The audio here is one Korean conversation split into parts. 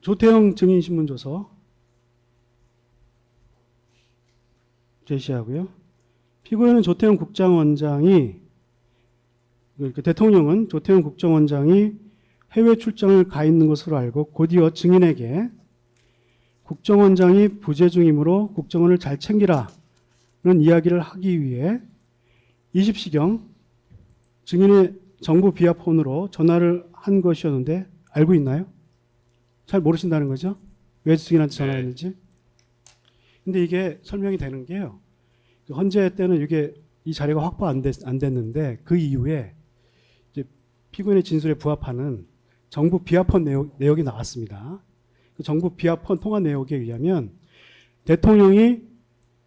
조태영 증인 신문조서 제시하고요. 피고인은 조태영 국정원장이 대통령은 조태영 국정원장이 해외 출장을 가 있는 것으로 알고 곧이어 증인에게 국정원장이 부재 중이므로 국정원을 잘 챙기라는 이야기를 하기 위해 20시경 증인의 정부 비아폰으로 전화를 한 것이었는데 알고 있나요? 잘 모르신다는 거죠? 왜 증인한테 전화했는지? 근데 이게 설명이 되는 게요. 헌재 때는 이게 이 자료가 확보 안 됐는데 그 이후에 이제 피고인의 진술에 부합하는 정부 비아폰 내역이 나왔습니다. 그 정부 비아폰 통화 내역에 의하면 대통령이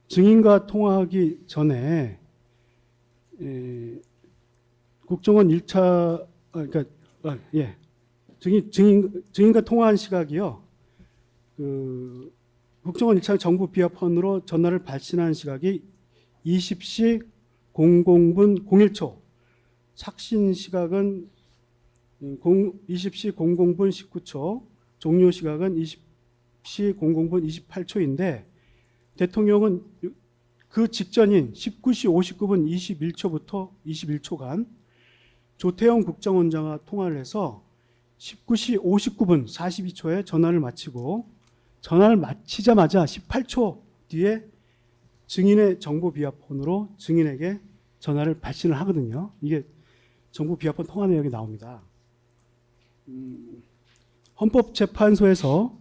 증인과 통화하기 전에 국정원 1차 증인과 통화한 시각이요. 그 국정원 1차 정부 비아폰으로 전화를 발신한 시각이 20시 00분 01초. 착신 시각은 20시 00분 19초. 종료 시각은 20시 00분 28초인데 대통령은 그 직전인 19시 59분 21초부터 21초간 조태영 국정원장과 통화를 해서 19시 59분 42초에 전화를 마치고 전화를 마치자마자 18초 뒤에 증인의 정보 비아폰으로 증인에게 전화를 발신을 하거든요. 이게 정보 비아폰 통화 내역이 나옵니다. 헌법재판소에서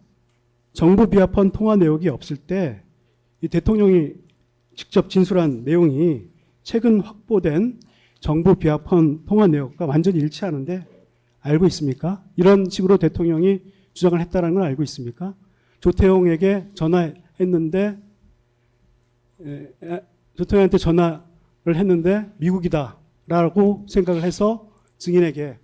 정보 비아폰 통화 내역이 없을 때 이 대통령이 직접 진술한 내용이 최근 확보된 정보 비아폰 통화 내역과 완전히 일치하는데 알고 있습니까? 이런 식으로 대통령이 주장을 했다는 걸 알고 있습니까? 조태용에게 전화했는데 조태용한테 전화를 했는데 미국이다라고 생각을 해서 증인에게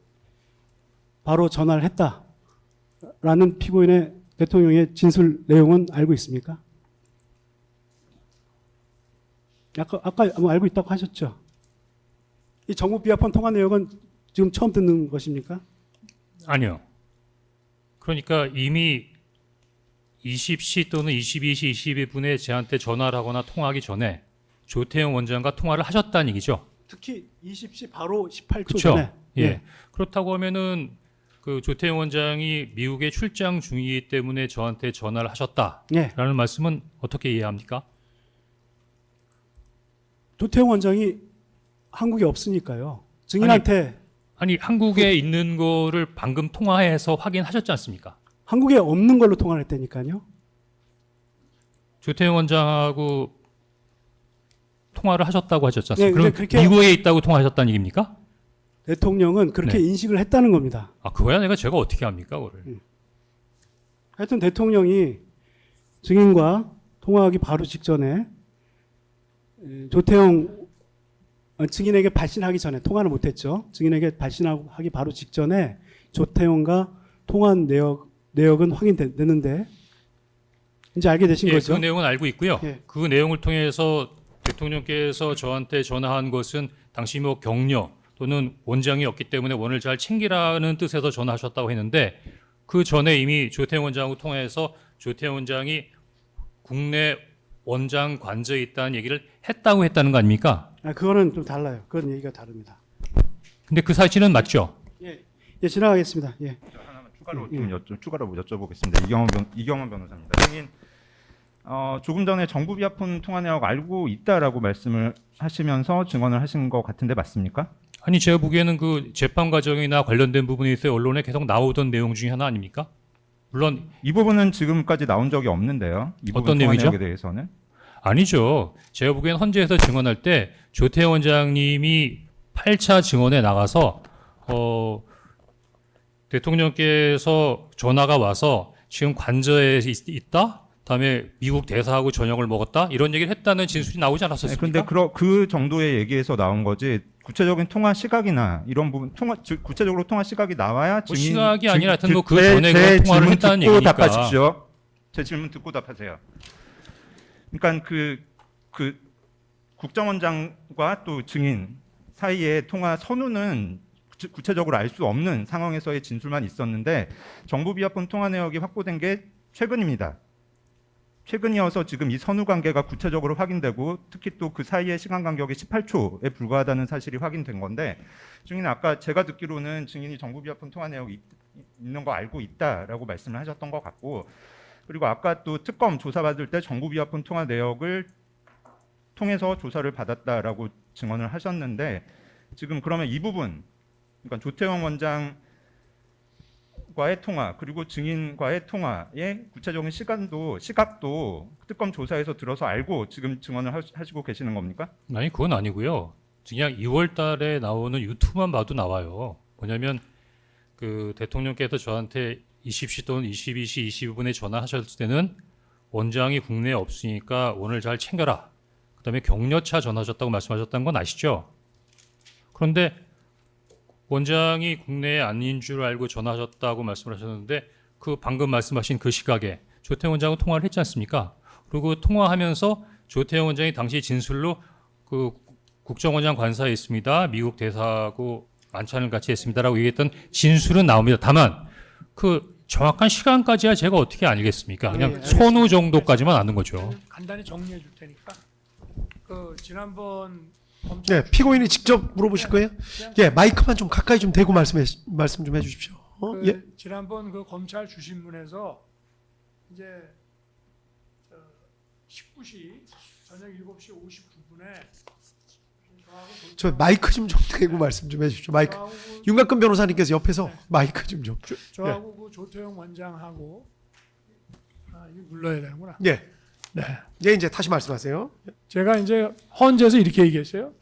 바로 전화를 했다라는 피고인의 대통령의 진술 내용은 알고 있습니까? 아까 뭐 알고 있다고 하셨죠? 이 정부 비아폰 통화 내역은 지금 처음 듣는 것입니까? 아니요. 그러니까 이미 20시 또는 22시 22분에 저한테 전화를 하거나 통화하기 전에 조태영 원장과 통화를 하셨다는 얘기죠. 특히 20시 바로 18초 그쵸? 전에. 예. 그렇다고 하면은 그 조태영 원장이 미국에 출장 중이기 때문에 저한테 전화를 하셨다라는 말씀은 어떻게 이해합니까? 조태영 원장이 한국에 없으니까요. 증인한테 아니 한국에 있는 거를 방금 통화해서 확인하셨지 않습니까? 한국에 없는 걸로 통화를 했다니까요. 조태영 원장하고 통화를 하셨다고 하셨지 않습니까? 네, 그럼 그렇게 미국에 있다고 통화하셨다는 얘기입니까? 대통령은 그렇게 네. 인식을 했다는 겁니다. 아, 그거야 제가 어떻게 합니까, 그거를? 하여튼 대통령이 증인과 통화하기 바로 직전에 조태영 증인에게 발신하기 전에 통화를 못했죠. 증인에게 발신하기 바로 직전에 조태영과 통화한 내역은 확인됐는데 이제 알게 되신 예, 거죠. 그 내용은 알고 있고요. 예. 그 내용을 통해서 대통령께서 저한테 전화한 것은 당시 뭐 격려 또는 원장이 없기 때문에 원을 잘 챙기라는 뜻에서 전화하셨다고 했는데 그 전에 이미 조태영 원장하고 통화해서 조태영 원장이 국내 원장 관저에 있다는 얘기를 했다는 거 아닙니까? 그거는 좀 달라요. 그건 얘기가 다릅니다. 근데 그 사실은 맞죠? 예, 지나가겠습니다. 예. 하나만 추가로 여쭤보겠습니다. 이경원 변호사입니다. 증인, 조금 전에 정부 비아폰 통화 내역 알고 있다라고 말씀을 하시면서 증언을 하신 것 같은데 맞습니까? 아니 제가 보기에는 그 재판 과정이나 관련된 부분에 있어 언론에 계속 나오던 내용 중에 하나 아닙니까? 물론 이 부분은 지금까지 나온 적이 없는데요. 이 부분 어떤 통화 내용이죠? 내역에 대해서는 아니죠. 제가 보기엔 헌재에서 증언할 때 조태영 원장님이 8차 증언에 나가서 대통령께서 전화가 와서 지금 관저에 있다? 다음에 미국 대사하고 저녁을 먹었다? 이런 얘기를 했다는 진술이 나오지 않았었습니까? 그런데 그 정도의 얘기에서 나온 거지 구체적인 통화 시각이나 이런 부분 구체적으로 통화 시각이 나와야 뭐 시각이 아니라 하여튼 뭐 그 전에 그 통화를 했다는 듣고 얘기니까. 답하십시오. 제 질문 듣고 답하세요. 그러니까 그 국정원장과 또 증인 사이의 통화 선우는 구체적으로 알 수 없는 상황에서의 진술만 있었는데 정부 비하폰 통화 내역이 확보된 게 최근입니다. 최근이어서 지금 이 선후 관계가 구체적으로 확인되고 특히 또 그 사이의 시간 간격이 18초에 불과하다는 사실이 확인된 건데 증인은 아까 제가 듣기로는 증인이 정부 비하폰 통화 내역이 있는 거 알고 있다라고 말씀을 하셨던 것 같고 그리고 아까 또 특검 조사받을 때 정부 비하폰 통화 내역을 통해서 조사를 받았다라고 증언을 하셨는데 지금 그러면 이 부분 그러니까 조태영 원장과의 통화 그리고 증인과의 통화의 구체적인 시각도 특검 조사에서 들어서 알고 지금 증언을 하시고 계시는 겁니까? 아니 그건 아니고요. 그냥 2월 달에 나오는 유튜브만 봐도 나와요. 뭐냐면 그 대통령께서 저한테 20시 또는 22시 22분에 전화하셨을 때는 원장이 국내에 없으니까 오늘 잘 챙겨라. 그다음에 격려차 전화하셨다고 말씀하셨다는 건 아시죠? 그런데 원장이 국내에 아닌 줄 알고 전화하셨다고 말씀을 하셨는데 그 방금 말씀하신 그 시각에 조태영 원장은 통화를 했지 않습니까? 그리고 통화하면서 조태영 원장이 당시 진술로 그 국정원장 관사에 있습니다. 미국 대사하고 만찬을 같이 했습니다라고 얘기했던 진술은 나옵니다. 다만 그 정확한 시간까지야 제가 어떻게 알겠습니까? 그냥 예, 선후 정도까지만 아는 거죠. 간단히 정리해 줄 테니까 그 지난번 검찰 네, 피고인이 직접 물어보실 거예요? 예, 마이크만 좀 가까이 좀 대고 말씀 좀 해주십시오. 그 예, 지난번 그 검찰 주신문에서 이제 19시 저녁 7시 59분에 저 마이크 좀 대고 말씀 좀 해주십시오. 마이크. 윤곽근 변호사님께서 옆에서 네. 마이크 좀. 저하고 그 조태영 원장하고 이거 눌러야 되는구나. 예, 네. 예, 이제 다시 말씀하세요. 제가 이제 헌재에서 이렇게 얘기했어요.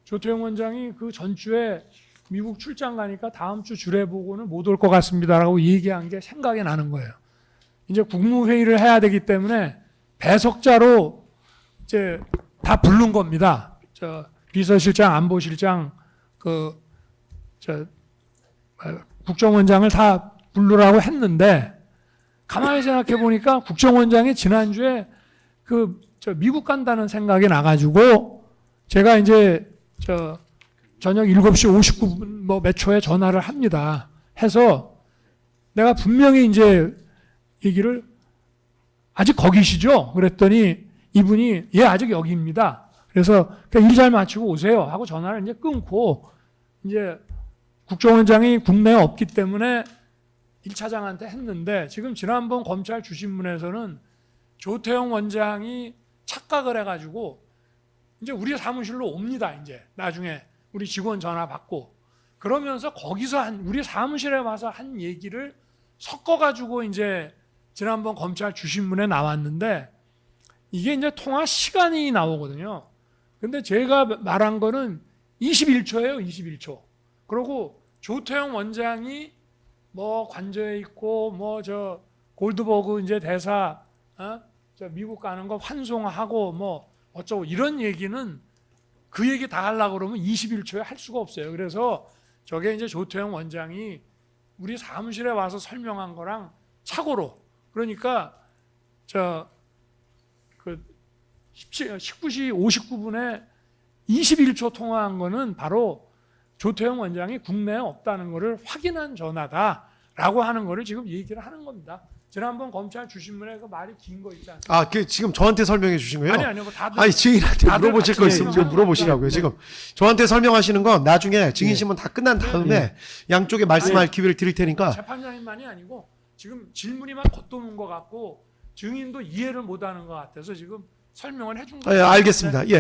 조태영 원장이 그 전주에 미국 출장 가니까 다음 주 주례 보고는 못 올 것 같습니다라고 얘기한 게 생각이 나는 거예요. 이제 국무회의를 해야 되기 때문에 배석자로 이제 다 부른 겁니다. 저 비서실장, 안보실장, 국정원장을 다 부르라고 했는데 가만히 생각해 보니까 국정원장이 지난주에 저 미국 간다는 생각이 나가지고 제가 이제 저녁 7시 59분 뭐 몇 초에 전화를 합니다. 해서 내가 분명히 이제 얘기를 아직 거기시죠? 그랬더니 이분이 예 아직 여기입니다. 그래서 일 잘 마치고 오세요 하고 전화를 이제 끊고 이제 국정원장이 국내에 없기 때문에 1차장한테 했는데 지금 지난번 검찰 주신문에서는 조태영 원장이 착각을 해가지고 이제 우리 사무실로 옵니다. 이제 나중에 우리 직원 전화 받고 그러면서 거기서 우리 사무실에 와서 한 얘기를 섞어가지고 이제 지난번 검찰 주신문에 나왔는데 이게 이제 통화 시간이 나오거든요. 근데 제가 말한 거는 21초예요. 21초. 그리고 조태영 원장이 뭐 관저에 있고 뭐 저 골드버그 이제 대사 저 미국 가는 거 환송하고 뭐 어쩌고 이런 얘기는 그 얘기 다 하려고 그러면 21초에 할 수가 없어요. 그래서 저게 이제 조태영 원장이 우리 사무실에 와서 설명한 거랑 착오로 그러니까 그 19시 59분에 21초 통화한 거는 바로 조태영 원장이 국내에 없다는 것을 확인한 전화다라고 하는 거를 지금 얘기를 하는 겁니다. 지난번 검찰 주신문에 그 말이 긴 거 있지 않습니까? 아, 그 지금 저한테 설명해 주신 거예요? 아니요. 뭐 다들 아니, 증인한테 다들 물어보실 같이 거 있으면 좀 얘기하는 물어보시라고요. 거예요. 지금 저한테 설명하시는 건 나중에 증인신문 다 끝난 다음에 양쪽에 말씀할 기회를 드릴 테니까. 재판장님만이 아니고 지금 질문이만 겉도는 것 같고 증인도 이해를 못하는 것 같아서 지금 설명을 해준 예, 거예요. 알겠습니다. 예.